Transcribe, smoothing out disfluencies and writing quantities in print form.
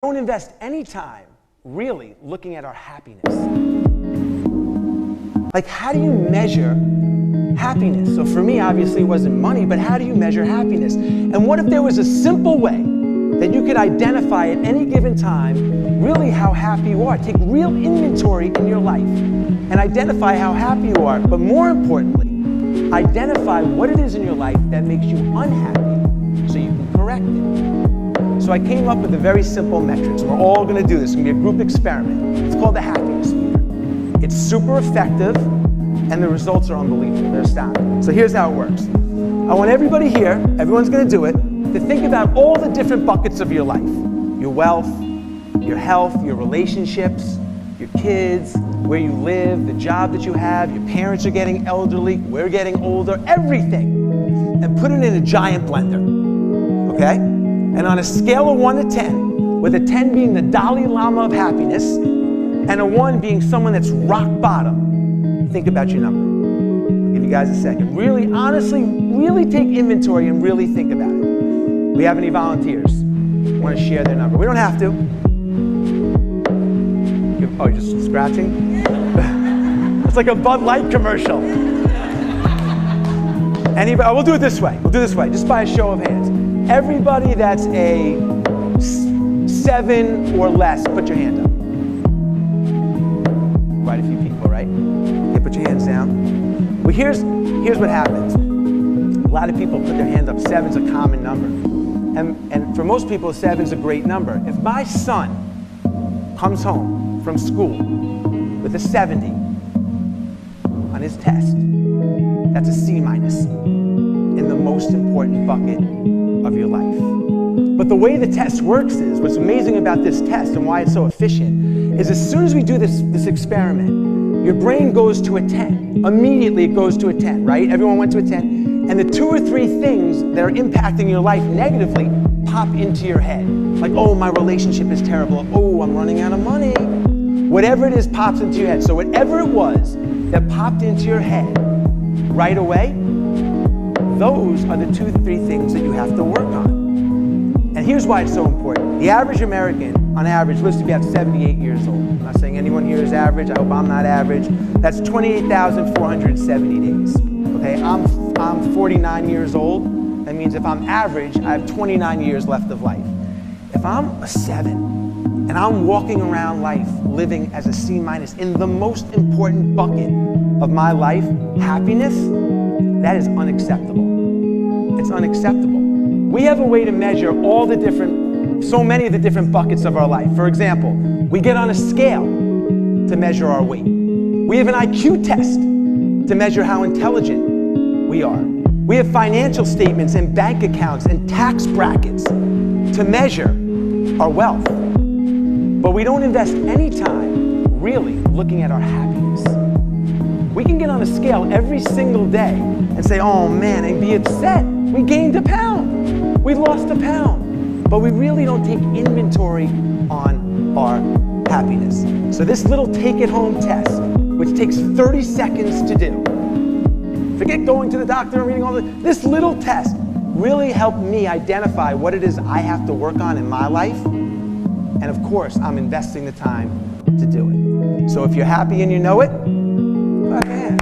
Don't invest any time really looking at our happiness. Like, how do you measure happiness? So for me, obviously, it wasn't money, but how do you measure happiness? And what if there was a simple way that you could identify at any given time really how happy you are? Take real inventory in your life and identify how happy you are, but more importantly, identify what it is in your life that makes you unhappy so you can correct it. So I came up with a very simple metrics. We're all going to do this. It's going to be a group experiment. It's called the happiness meter. It's super effective, and the results are unbelievable. They're astounding. So here's how it works. I want everybody here, everyone's going to do it, to think about all the different buckets of your life. Your wealth, your health, your relationships, your kids, where you live, the job that you have, your parents are getting elderly, we're getting older, everything. And put it in a giant blender, okay? And on a scale of 1 to 10, with a 10 being the Dalai Lama of happiness, and a 1 being someone that's rock bottom, think about your number. I'll give you guys a second. Really, honestly, really take inventory and really think about it. We have any volunteers who want to share their number? We don't have to. Oh, you're just scratching? It's like a Bud Light commercial. Anybody? Oh, we'll do it this way. We'll do it this way, just by a show of hands. Everybody that's a 7 or less, put your hand up. Quite a few people, right? Okay, put your hands down. Well, here's what happens. A lot of people put their hands up. 7's a common number. And for most people, 7's a great number. If my son comes home from school with a 70 on his test, that's a C- in the most important bucket of your life. But the way the test works is, what's amazing about this test and why it's so efficient, is as soon as we do this experiment, your brain goes to a 10. Immediately it goes to a 10, right? Everyone went to a 10. And the 2 or 3 things that are impacting your life negatively pop into your head. Like, oh, my relationship is terrible. Oh, I'm running out of money. Whatever it is pops into your head. So whatever it was that popped into your head right away, those are the 2 or 3 things that you have to work on. And here's why it's so important. The average American, on average, lives to be about 78 years old. I'm not saying anyone here is average. I hope I'm not average. That's 28,470 days. Okay, I'm 49 years old. That means if I'm average, I have 29 years left of life. If I'm a 7 and I'm walking around life living as a C- in the most important bucket of my life, happiness, that is unacceptable. It's unacceptable. We have a way to measure so many of the different buckets of our life. For example, we get on a scale to measure our weight. We have an IQ test to measure how intelligent we are. We have financial statements and bank accounts and tax brackets to measure our wealth. But we don't invest any time really looking at our happiness. We can get on a scale every single day and say, oh man, and be upset. We gained a pound. We lost a pound. But we really don't take inventory on our happiness. So this little take-it-home test, which takes 30 seconds to do, forget going to the doctor and reading all this little test really helped me identify what it is I have to work on in my life. And of course, I'm investing the time to do it. So if you're happy and you know it, clap your hands.